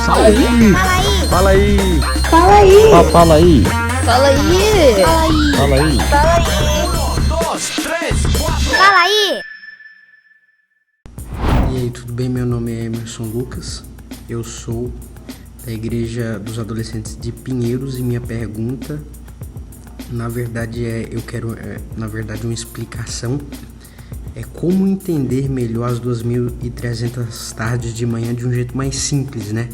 Fala aí! Fala aí! Fala aí! Fala aí! Fala aí! Fala aí! Fala aí! Fala aí! E aí, tudo bem? Meu nome é Emerson Lucas, eu sou da Igreja dos Adolescentes de Pinheiros e minha pergunta, na verdade, eu quero uma explicação. É como entender melhor as 2.300 tardes de manhã de um jeito mais simples, né?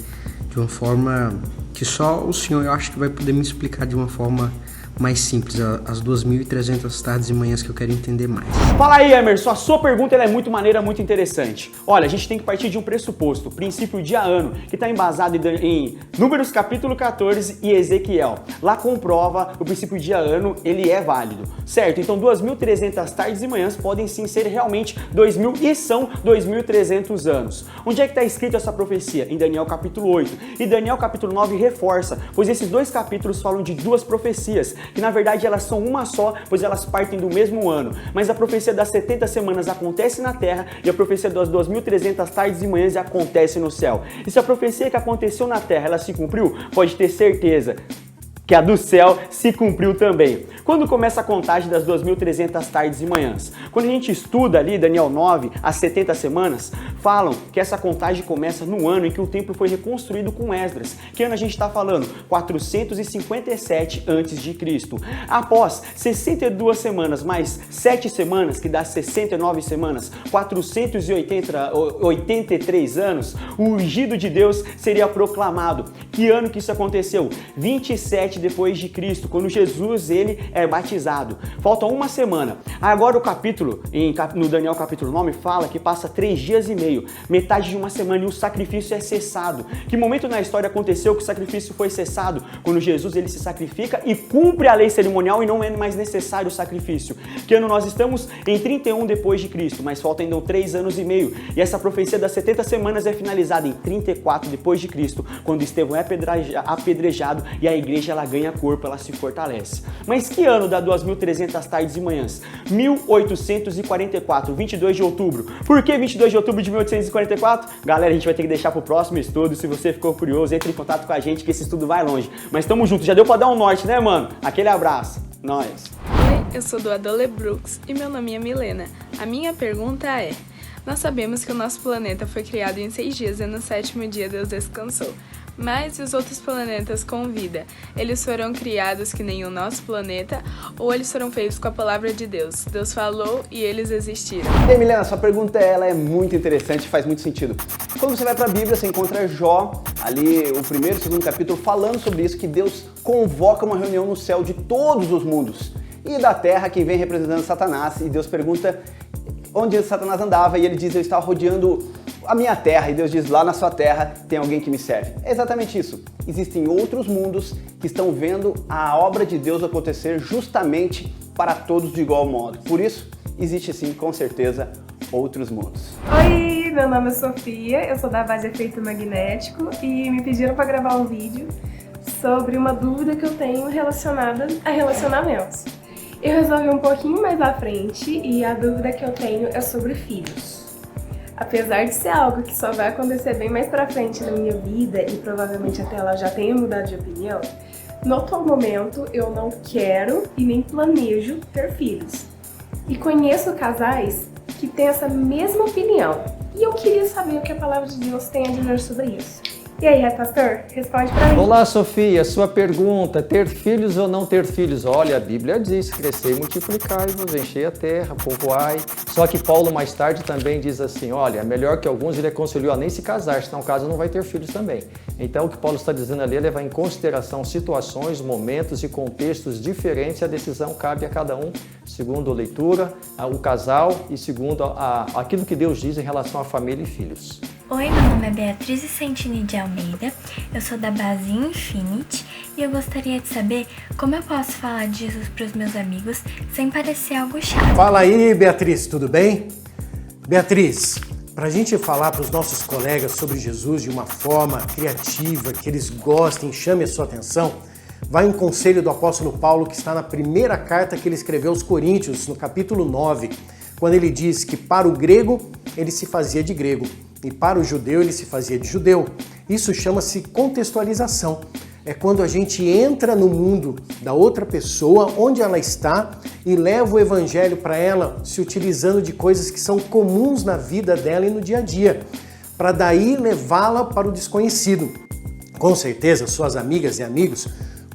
De uma forma que só o senhor, eu acho que vai poder me explicar de uma forma mais simples, as 2.300 tardes e manhãs que eu quero entender mais. Fala aí, Emerson, a sua pergunta ela é muito maneira, muito interessante. Olha, a gente tem que partir de um pressuposto, princípio dia-ano, que está embasado em Números capítulo 14 e Ezequiel. Lá comprova o princípio dia-ano, ele é válido, certo? Então 2.300 tardes e manhãs podem sim ser realmente 2.000 e são 2.300 anos. Onde é que está escrito essa profecia? Em Daniel capítulo 8. E Daniel capítulo 9 reforça, pois esses dois capítulos falam de duas profecias, que na verdade elas são uma só, pois elas partem do mesmo ano. Mas a profecia das 70 semanas acontece na terra e a profecia das 2.300 tardes e manhãs acontece no céu. E se a profecia que aconteceu na terra ela se cumpriu, pode ter certeza que a do céu se cumpriu também. Quando começa a contagem das 2.300 tardes e manhãs? Quando a gente estuda ali Daniel 9, as 70 semanas, falam que essa contagem começa no ano em que o templo foi reconstruído com Esdras. Que ano a gente está falando? 457 a.C. Após 62 semanas mais 7 semanas, que dá 69 semanas, 483 anos, o ungido de Deus seria proclamado. Que ano que isso aconteceu? 27 depois de Cristo, quando Jesus ele é batizado. Falta uma semana. Agora o capítulo, no Daniel capítulo 9, fala que passa 3 dias e meio, metade de uma semana, e o sacrifício é cessado. Que momento na história aconteceu que o sacrifício foi cessado? Quando Jesus ele se sacrifica e cumpre a lei cerimonial e não é mais necessário o sacrifício. Que ano nós estamos? Em 31 depois de Cristo, mas falta ainda 3 anos e meio. E essa profecia das 70 semanas é finalizada em 34 depois de Cristo, quando Estevão é apedrejado e a igreja ela ganha corpo, ela se fortalece. Mas que ano dá 2.300 tardes e manhãs? 1844, 22 de outubro. Por que 22 de outubro de 1844? Galera, a gente vai ter que deixar pro próximo estudo. Se você ficou curioso, entre em contato com a gente que esse estudo vai longe. Mas tamo junto, já deu pra dar um norte, né, mano? Aquele abraço. Nós. Oi, eu sou do Adole Brooks e meu nome é Milena. A minha pergunta é: nós sabemos que o nosso planeta foi criado em 6 dias e no 7º dia Deus descansou. Mas e os outros planetas com vida? Eles foram criados que nem o nosso planeta ou eles foram feitos com a palavra de Deus? Deus falou e eles existiram. E aí, Milena, sua pergunta ela é muito interessante e faz muito sentido. Quando você vai para a Bíblia, você encontra Jó, ali o 1º e 2º capítulo, falando sobre isso, que Deus convoca uma reunião no céu de todos os mundos. E da terra, quem vem representando Satanás, e Deus pergunta onde Satanás andava, e ele diz: eu estava rodeando a minha terra, e Deus diz: lá na sua terra tem alguém que me serve. É exatamente isso. Existem outros mundos que estão vendo a obra de Deus acontecer justamente para todos de igual modo. Por isso, existe sim, com certeza, outros mundos. Oi, meu nome é Sofia, eu sou da base Efeito Magnético e me pediram para gravar um vídeo sobre uma dúvida que eu tenho relacionada a relacionamentos. Eu resolvi um pouquinho mais à frente e a dúvida que eu tenho é sobre filhos. Apesar de ser algo que só vai acontecer bem mais pra frente na minha vida e provavelmente até lá já tenha mudado de opinião, no atual momento eu não quero e nem planejo ter filhos. E conheço casais que têm essa mesma opinião e eu queria saber o que a palavra de Deus tem a dizer sobre isso. E aí, pastor, responde pra mim. Olá, Sofia, sua pergunta: ter filhos ou não ter filhos? Olha, a Bíblia diz: crescei e multiplicai-vos, enchei a terra, povoai. Só que Paulo mais tarde também diz assim: olha, é melhor que alguns ele aconselhou a nem se casar, senão caso não vai ter filhos também. Então o que Paulo está dizendo ali é levar em consideração situações, momentos e contextos diferentes, e a decisão cabe a cada um, segundo a leitura, o casal e segundo aquilo que Deus diz em relação à família e filhos. Oi, meu nome é Beatriz Vicentini de Almeida, eu sou da base Infinity e eu gostaria de saber como eu posso falar de Jesus para os meus amigos sem parecer algo chato. Fala aí, Beatriz, tudo bem? Beatriz, para a gente falar para os nossos colegas sobre Jesus de uma forma criativa, que eles gostem, chame a sua atenção, vai um conselho do apóstolo Paulo que está na primeira carta que ele escreveu aos Coríntios, no capítulo 9, quando ele diz que para o grego ele se fazia de grego e para o judeu ele se fazia de judeu. Isso chama-se contextualização. É quando a gente entra no mundo da outra pessoa, onde ela está, e leva o evangelho para ela, se utilizando de coisas que são comuns na vida dela e no dia a dia, para daí levá-la para o desconhecido. Com certeza, suas amigas e amigos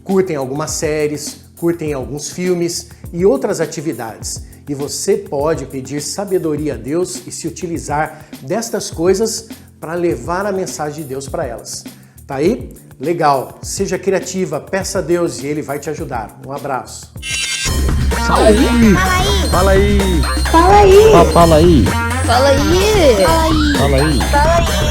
curtem algumas séries, curtem alguns filmes e outras atividades. E você pode pedir sabedoria a Deus e se utilizar destas coisas para levar a mensagem de Deus para elas. Tá aí? Legal. Seja criativa, peça a Deus e Ele vai te ajudar. Um abraço. Fala aí. Fala aí! Fala aí. Fala aí! Fala aí. Fala aí! Fala aí.